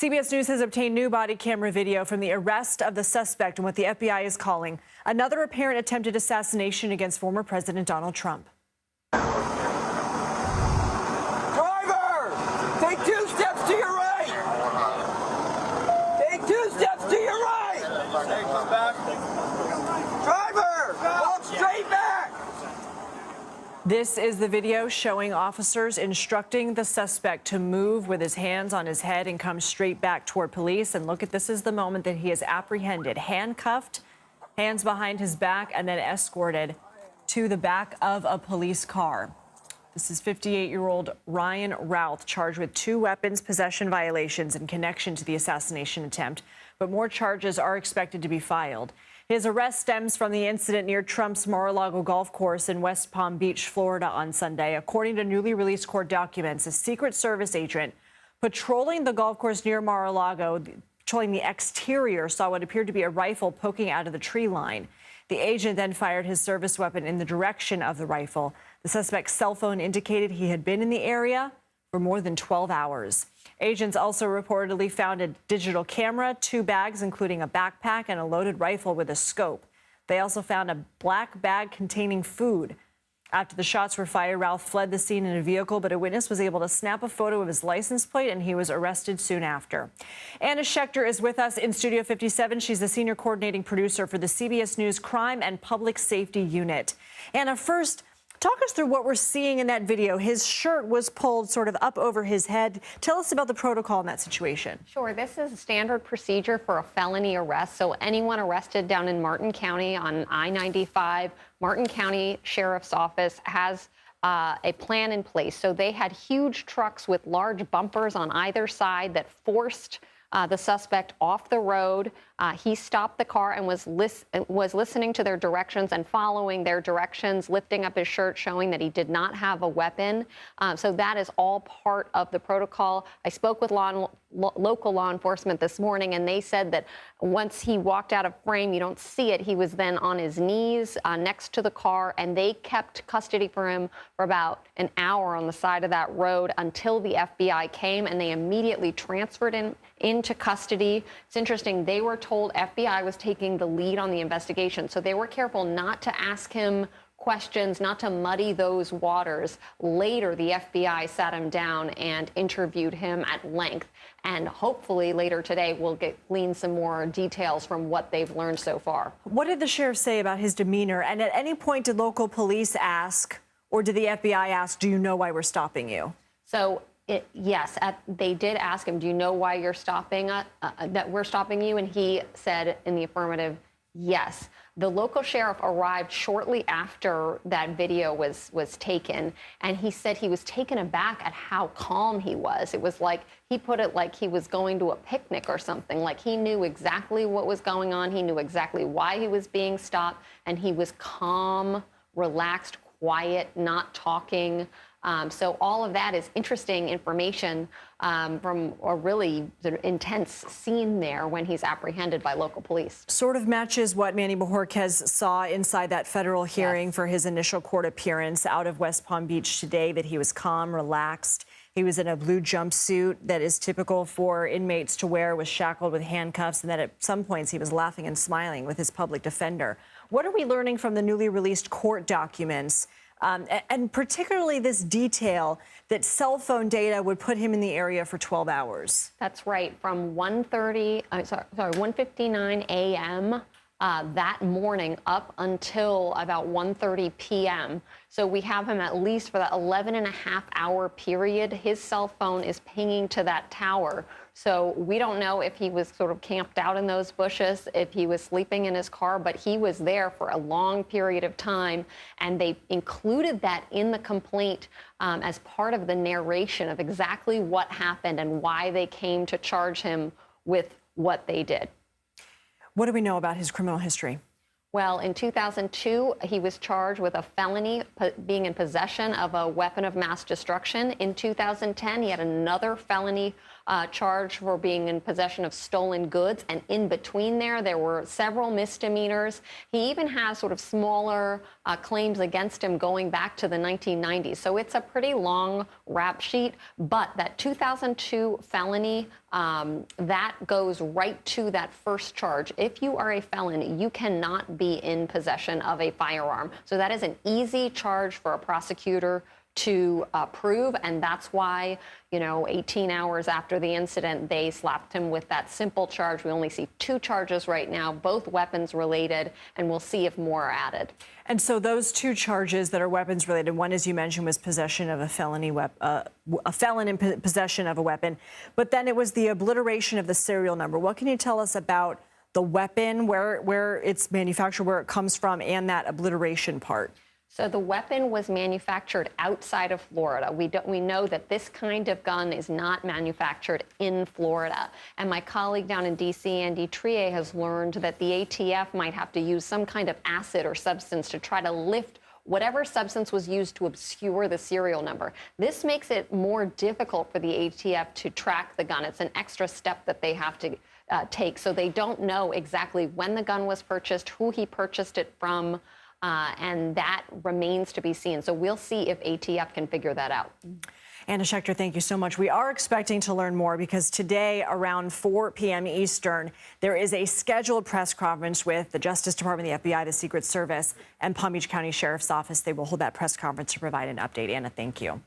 CBS News has obtained new body camera video from the arrest of the suspect in what the FBI is calling another apparent attempted assassination against former President Donald Trump. Driver! Take 2 steps to your right! Take 2 steps to your right! Come back. Driver! Walk straight back! This is the video showing officers instructing the suspect to move with his hands on his head and come straight back toward police. And look at this is the moment that he is apprehended, handcuffed, hands behind his back, and then escorted to the back of a police car. This is 58-year-old Wesley Routh, charged with 2 weapons possession violations in connection to the assassination attempt, but more charges are expected to be filed. His arrest stems from the incident near Trump's Mar-a-Lago golf course in West Palm Beach, Florida on Sunday. According to newly released court documents, a Secret Service agent patrolling the golf course near Mar-a-Lago, patrolling the exterior, saw what appeared to be a rifle poking out of the tree line. The agent then fired his service weapon in the direction of the rifle. The suspect's cell phone indicated he had been in the area for more than 12 hours. Agents also reportedly found a digital camera, 2 bags, including a backpack and a loaded rifle with a scope. They also found a black bag containing food. After the shots were fired, Routh fled the scene in a vehicle, but a witness was able to snap a photo of his license plate, and he was arrested soon after. Anna Schecter is with us in Studio 57. She's the senior coordinating producer for the CBS News Crime and Public Safety Unit. Anna, first, talk us through what we're seeing in that video. His shirt was pulled sort of up over his head. Tell us about the protocol in that situation. Sure. This is a standard procedure for a felony arrest. So anyone arrested down in Martin County on I-95, Martin County Sheriff's Office has a plan in place. So they had huge trucks with large bumpers on either side that forced the suspect off the road. He stopped the car and was listening to their directions and following their directions, lifting up his shirt, showing that he did not have a weapon. So that is all part of the protocol. I spoke with local law enforcement this morning, and they said that once he walked out of frame, you don't see it, he was then on his knees next to the car, and they kept custody for him for about an hour on the side of that road until the FBI came, and they immediately transferred him into custody. It's interesting, they were told FBI was taking the lead on the investigation, so they were careful not to ask him questions, not to muddy those waters. Later, the FBI sat him down and interviewed him at length. And hopefully later today, we'll glean some more details from what they've learned so far. What did the sheriff say about his demeanor? And at any point, did local police ask, or did the FBI ask, do you know why we're stopping you? So yes, they did ask him, do you know why you're stopping that we're stopping you? And he said in the affirmative, yes. The local sheriff arrived shortly after that video was taken, and he said he was taken aback at how calm he was. It was like, he put it like he was going to a picnic or something, like he knew exactly what was going on. He knew exactly why he was being stopped, and he was calm, relaxed, quiet, not talking. So all of that is interesting information from a really intense scene there when he's apprehended by local police. Sort of matches what Manny Bojorquez saw inside that federal hearing for his initial court appearance out of West Palm Beach today, that he was calm, relaxed. He was in a blue jumpsuit that is typical for inmates to wear, was shackled with handcuffs, and that at some points he was laughing and smiling with his public defender. What are we learning from the newly released court documents? And particularly this detail that cell phone data would put him in the area for 12 hours. That's right. From 1:59 a.m. That morning up until about 1:30 p.m. So we have him at least for that 11.5-hour period. His cell phone is pinging to that tower. So we don't know if he was sort of camped out in those bushes, if he was sleeping in his car, but he was there for a long period of time. And they included that in the complaint as part of the narration of exactly what happened and why they came to charge him with what they did. What do we know about his criminal history? Well, in 2002, he was charged with a felony, being in possession of a weapon of mass destruction. In 2010, he had another felony charged for being in possession of stolen goods. And in between there were several misdemeanors. He even has sort of smaller claims against him going back to the 1990s. So it's a pretty long rap sheet. But that 2002 felony, that goes right to that first charge. If you are a felon, you cannot be in possession of a firearm. So that is an easy charge for a prosecutor to prove, and that's why, 18 hours after the incident, they slapped him with that simple charge. We only see 2 charges right now, both weapons related, and we'll see if more are added. And so those 2 charges that are weapons related, one, as you mentioned, was possession of a felony a felon in possession of a weapon, but then it was the obliteration of the serial number. What can you tell us about the weapon, where it's manufactured, where it comes from, and that obliteration part? So the weapon was manufactured outside of Florida. We know that this kind of gun is not manufactured in Florida. And my colleague down in D.C., Andy Trier, has learned that the ATF might have to use some kind of acid or substance to try to lift whatever substance was used to obscure the serial number. This makes it more difficult for the ATF to track the gun. It's an extra step that they have to take. So they don't know exactly when the gun was purchased, who he purchased it from, and that remains to be seen. So we'll see if ATF can figure that out. Anna Schecter, thank you so much. We are expecting to learn more because today, around 4 p.m. Eastern, there is a scheduled press conference with the Justice Department, the FBI, the Secret Service, and Palm Beach County Sheriff's Office. They will hold that press conference to provide an update. Anna, thank you.